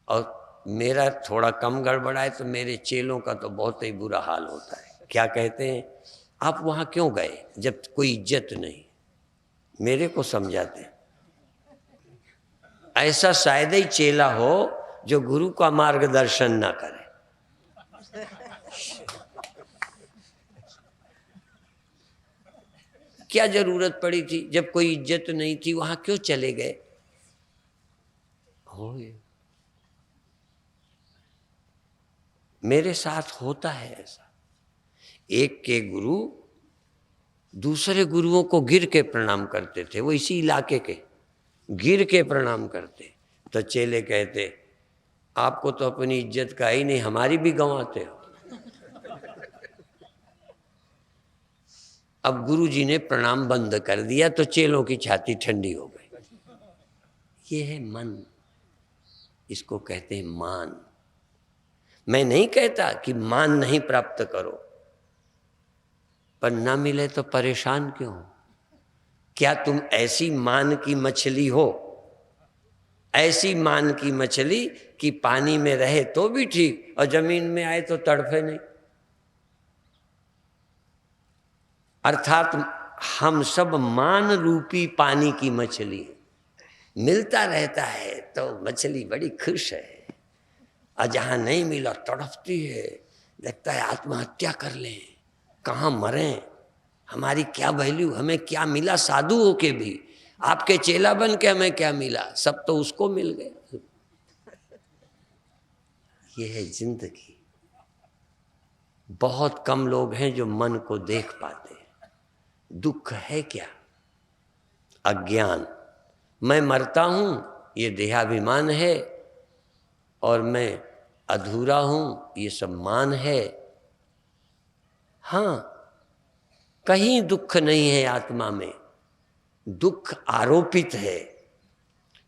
और मेरा थोड़ा कम गड़बड़ाए तो मेरे चेलों का तो बहुत ही बुरा हाल होता है। क्या कहते हैं, आप वहाँ क्यों गए जब कोई इज्जत नहीं? मेरे को समझाते हैं, ऐसा शायद ही चेला हो जो गुरु का मार्गदर्शन ना करे। क्या जरूरत पड़ी थी, जब कोई इज्जत नहीं थी वहां क्यों चले गए? मेरे साथ होता है ऐसा। एक के गुरु दूसरे गुरुओं को गिर के प्रणाम करते थे, वो इसी इलाके के, गिर के प्रणाम करते, तो चेले कहते आपको तो अपनी इज्जत का ही नहीं, हमारी भी गंवाते हो। अब गुरुजी ने प्रणाम बंद कर दिया तो चेलों की छाती ठंडी हो गई। ये है मन, इसको कहते हैं मान। मैं नहीं कहता कि मान नहीं प्राप्त करो, पर ना मिले तो परेशान क्यों? क्या तुम ऐसी मान की मछली हो, ऐसी मान की मछली कि पानी में रहे तो भी ठीक और जमीन में आए तो तड़फे नहीं? अर्थात हम सब मान रूपी पानी की मछली, मिलता रहता है तो मछली बड़ी खुश है, और जहां नहीं मिला तड़पती है, लगता है आत्महत्या कर लें, कहाँ मरें, हमारी क्या वैल्यू, हमें क्या मिला साधु होके भी, आपके चेला बन के हमें क्या मिला, सब तो उसको मिल गया। ये है जिंदगी। बहुत कम लोग हैं जो मन को देख पाते हैं। दुख है क्या? अज्ञान। मैं मरता हूं, ये देहाभिमान है, और मैं अधूरा हूं, ये सब मान है। हाँ, कहीं दुख नहीं है आत्मा में, दुख आरोपित है।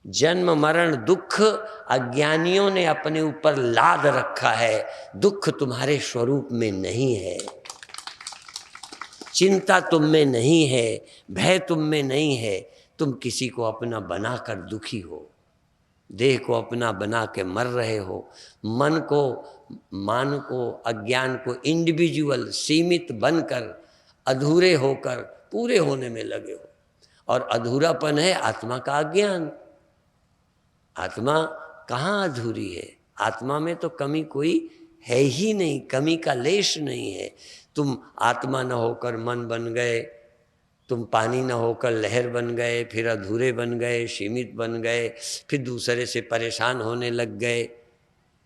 जन्म मरण दुख अज्ञानियों ने अपने ऊपर लाद रखा है, दुख तुम्हारे स्वरूप में नहीं है। चिंता तुम में नहीं है, भय तुम में नहीं है, तुम किसी को अपना बनाकर दुखी हो, देह को अपना बना के मर रहे हो, मन को, मान को, अज्ञान को इंडिविजुअल सीमित बनकर अधूरे होकर पूरे होने में लगे हो, और अधूरापन है आत्मा का अज्ञान। आत्मा कहाँ अधूरी है? आत्मा में तो कमी कोई है ही नहीं, कमी का लेश नहीं है। तुम आत्मा न होकर मन बन गए, तुम पानी न होकर लहर बन गए, फिर अधूरे बन गए, सीमित बन गए, फिर दूसरे से परेशान होने लग गए।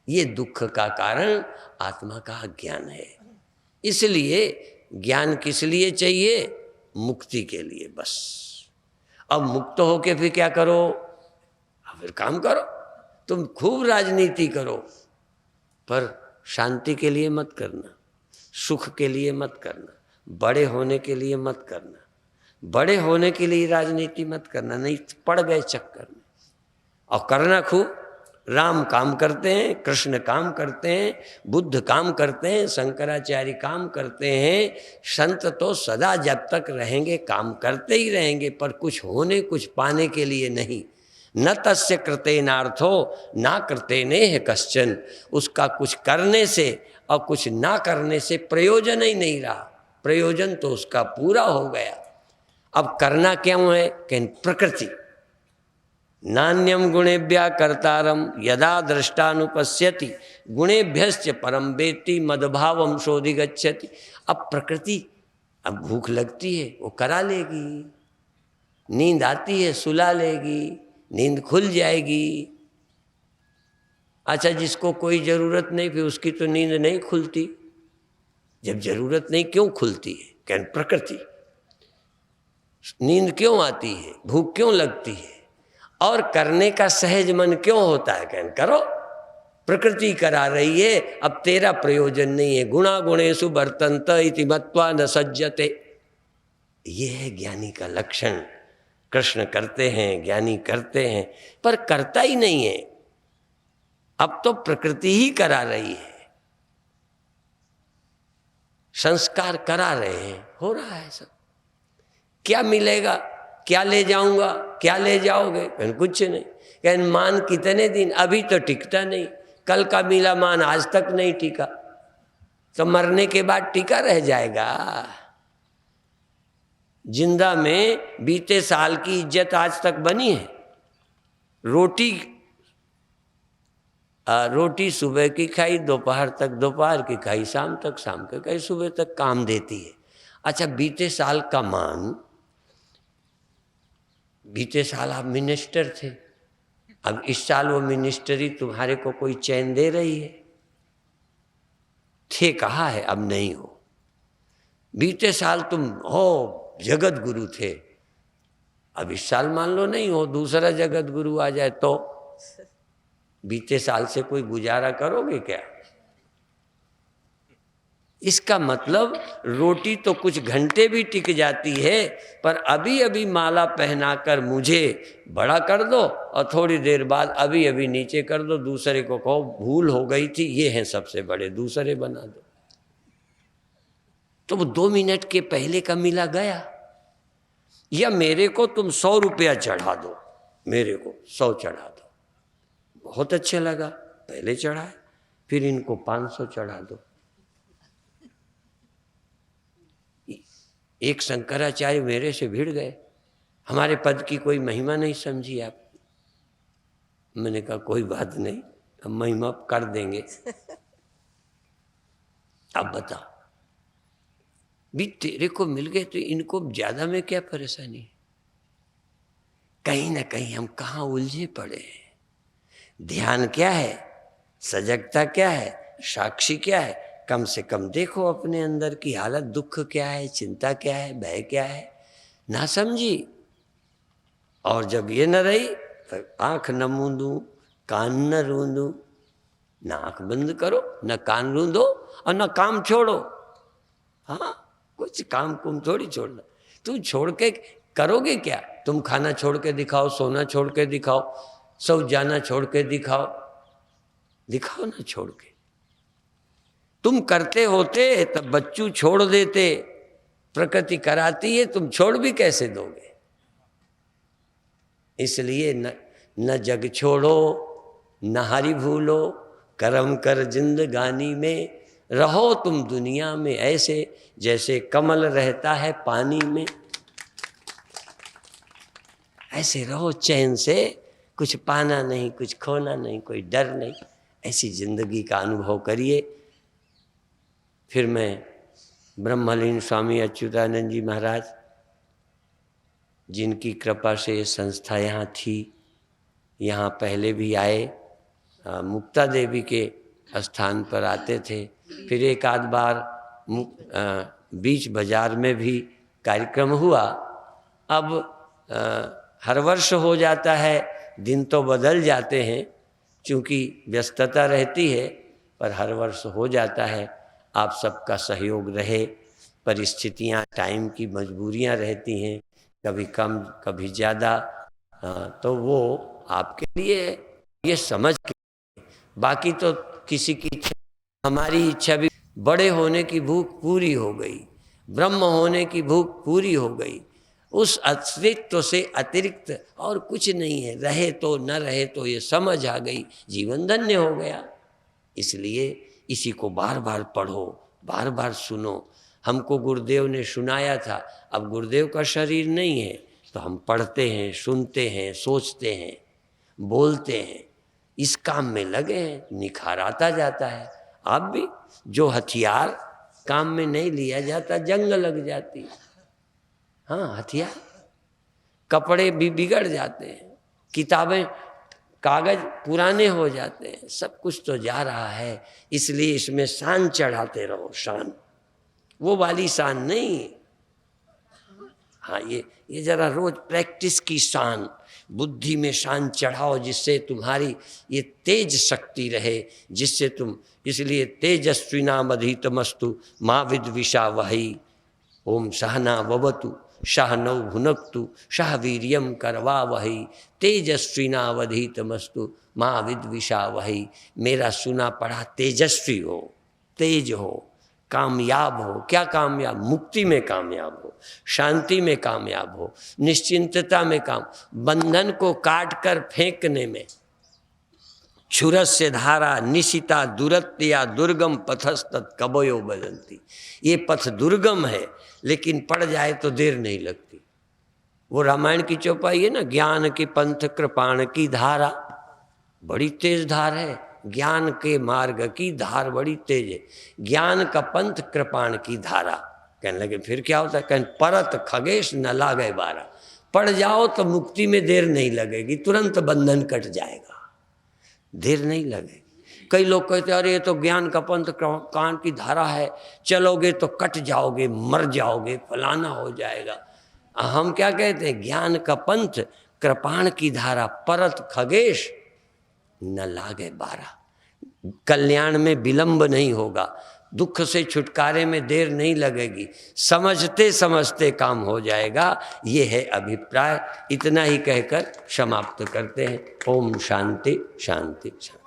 ये दुख का कारण आत्मा का अज्ञान है। इसलिए ज्ञान किस लिए चाहिए? मुक्ति के लिए बस। अब मुक्त होके फिर क्या करो? फिर काम करो, तुम खूब राजनीति करो, पर शांति के लिए मत करना, सुख के लिए मत करना, बड़े होने के लिए मत करना। बड़े होने के लिए राजनीति मत करना, नहीं पड़ गए चक्कर में। और करना खूब, राम काम करते हैं, कृष्ण काम करते हैं, बुद्ध काम करते हैं, शंकराचार्य काम करते हैं, संत तो सदा जब तक रहेंगे काम करते ही रहेंगे, पर कुछ होने, कुछ पाने के लिए नहीं। न तस्य कृतेनार्थो ना कृतेनेह कश्चन। उसका कुछ करने से और कुछ ना करने से प्रयोजन ही नहीं रहा, प्रयोजन तो उसका पूरा हो गया। अब करना क्यों है? कहीं प्रकृति। नान्यम गुणेभ्यः कर्तारम यदा दृष्टानुपश्यति गुणेभ्यश्च परम वेत्ति मदभावम शोधिगच्छति। अब प्रकृति, अब भूख लगती है वो करा लेगी, नींद आती है सुला लेगी, नींद खुल जाएगी। अच्छा, जिसको कोई जरूरत नहीं फिर उसकी तो नींद नहीं खुलती। जब जरूरत नहीं क्यों खुलती है? क्या प्रकृति। नींद क्यों आती है? भूख क्यों लगती है? और करने का सहज मन क्यों होता है? क्या करो, प्रकृति करा रही है, अब तेरा प्रयोजन नहीं है। गुणा गुणेषु वर्तन्त इति मत्वा न सज्जते। ये है ज्ञानी का लक्षण। कृष्ण करते हैं, ज्ञानी करते हैं, पर करता ही नहीं है। अब तो प्रकृति ही करा रही है। संस्कार करा रहे हैं, हो रहा है सब। क्या मिलेगा, क्या ले जाऊंगा, क्या ले जाओगे? कुछ नहीं। कहन मान कितने दिन, अभी तो टिकता नहीं, कल का मिला मान आज तक नहीं टिका, तो मरने के बाद टिका रह जाएगा। जिंदा में बीते साल की इज्जत आज तक बनी है। रोटी सुबह की खाई दोपहर तक, दोपहर की खाई शाम तक, शाम की खाई सुबह तक, काम देती है। अच्छा, बीते साल का मान, बीते साल आप मिनिस्टर थे, अब इस साल वो मिनिस्टरी तुम्हारे को कोई चैन दे रही है? थे कहा है, अब नहीं हो। बीते साल तुम हो जगत गुरु थे, अब इस साल मान लो नहीं हो, दूसरा जगत गुरु आ जाए तो बीते साल से कोई गुजारा करोगे क्या? इसका मतलब रोटी तो कुछ घंटे भी टिक जाती है, पर अभी अभी माला पहनाकर मुझे बड़ा कर दो और थोड़ी देर बाद अभी अभी नीचे कर दो, दूसरे को कहो भूल हो गई थी, ये हैं सबसे बड़े, दूसरे बना दो। तो वो 2 मिनट के पहले का मिला गया। या मेरे को तुम 100 रुपया चढ़ा दो, मेरे को 100 चढ़ा दो, बहुत अच्छा लगा, पहले चढ़ाए, फिर इनको 500 चढ़ा दो। एक शंकराचार्य मेरे से भिड़ गए, हमारे पद की कोई महिमा नहीं समझी आप। मैंने कहा कोई बात नहीं, हम महिमा कर देंगे। अब बताओ, भी तेरे को मिल गए तो इनको ज्यादा में क्या परेशानी है? कहीं ना कहीं हम कहाँ उलझे पड़े हैं। ध्यान क्या है, सजगता क्या है, साक्षी क्या है? कम से कम देखो अपने अंदर की हालत, दुख क्या है, चिंता क्या है, भय क्या है, ना समझी। और जब ये न रही तो आंख न मूंदू, कान न रूंदू, ना आंख बंद करो, न कान रूंदो और न काम छोड़ो। हाँ, कुछ काम कुम थोड़ी छोड़ना, तुम छोड़ के करोगे क्या? तुम खाना छोड़ के दिखाओ, सोना छोड़ के दिखाओ, सब जाना छोड़ के दिखाओ, दिखाओ ना छोड़ के। तुम करते होते तब बच्चू छोड़ देते, प्रकृति कराती है, तुम छोड़ भी कैसे दोगे? इसलिए न जग छोड़ो, न हरि भूलो, कर्म कर जिंदगानी में, रहो तुम दुनिया में ऐसे जैसे कमल रहता है पानी में। ऐसे रहो चैन से, कुछ पाना नहीं, कुछ खोना नहीं, कोई डर नहीं, ऐसी जिंदगी का अनुभव करिए। फिर मैं ब्रह्मलीन स्वामी अच्युतानंद जी महाराज, जिनकी कृपा से ये संस्था यहाँ थी, यहाँ पहले भी आए, मुक्ता देवी के स्थान पर आते थे, फिर एक आध बार बीच बाजार में भी कार्यक्रम हुआ। अब हर वर्ष हो जाता है, दिन तो बदल जाते हैं क्योंकि व्यस्तता रहती है, पर हर वर्ष हो जाता है। आप सबका सहयोग रहे, परिस्थितियाँ टाइम की मजबूरियाँ रहती हैं, कभी कम कभी ज़्यादा, तो वो आपके लिए ये समझ के, बाकी तो किसी की इच्छा, हमारी इच्छा भी, बड़े होने की भूख पूरी हो गई, ब्रह्म होने की भूख पूरी हो गई, उस अस्तित्व से अतिरिक्त और कुछ नहीं है, रहे तो न रहे तो ये समझ आ गई, जीवन धन्य हो गया। इसलिए इसी को बार बार पढ़ो, बार बार सुनो। हमको गुरुदेव ने सुनाया था, अब गुरुदेव का शरीर नहीं है तो हम पढ़ते हैं, सुनते हैं, सोचते हैं, बोलते हैं, इस काम में लगे हैं, निखार आता जाता है। आप भी, जो हथियार काम में नहीं लिया जाता जंग लग जाती है। हाँ, हथियार, कपड़े भी बिगड़ जाते हैं, किताबें कागज पुराने हो जाते हैं, सब कुछ तो जा रहा है। इसलिए इसमें शान चढ़ाते रहो, शान, वो वाली शान नहीं। हाँ, ये जरा रोज प्रैक्टिस की शान, बुद्धि में शान चढ़ाओ, जिससे तुम्हारी ये तेज शक्ति रहे, जिससे तुम, इसलिए तेजस्विनामधीतमस्तु माँ विद्विषा वही, ओम सहना ववतु सहनौ भुनक्तु सह वीर्यम करवा वही, तेजस्विनावधीतमस्तु माँ विद्विषा वही। मेरा सुना पढ़ा तेजस्वी हो, तेज हो, कामयाब हो। क्या कामयाब? मुक्ति में कामयाब हो, शांति में कामयाब हो, निश्चिंतता में बंधन को काट कर फेंकने में। क्षुरस्य धारा निशिता दुरत्या दुर्गम पथस्तत् कबयो बदंती। ये पथ दुर्गम है, लेकिन पड़ जाए तो देर नहीं लगती। वो रामायण की चौपाई है ना, ज्ञान की पंथ कृपाण की धारा, बड़ी तेज धार है। ज्ञान के मार्ग की धार बड़ी तेज है। ज्ञान का पंथ कृपाण की धारा। कहने लगे फिर क्या होता है? कहने परत खगेश न लागे बारा। पड़ जाओ तो मुक्ति में देर नहीं लगेगी, तुरंत बंधन कट जाएगा, देर नहीं लगे। कई लोग कहते हैं अरे ये तो ज्ञान का पंथ कान की धारा है, चलोगे तो कट जाओगे, मर जाओगे, फलाना हो जाएगा। हम क्या कहते हैं? ज्ञान का पंथ कृपाण की धारा, परत खगेश न लागे बारा। कल्याण में विलंब नहीं होगा, दुख से छुटकारे में देर नहीं लगेगी, समझते समझते काम हो जाएगा। ये है अभिप्राय। इतना ही कहकर समाप्त करते हैं। ओम शांति शांति शांति।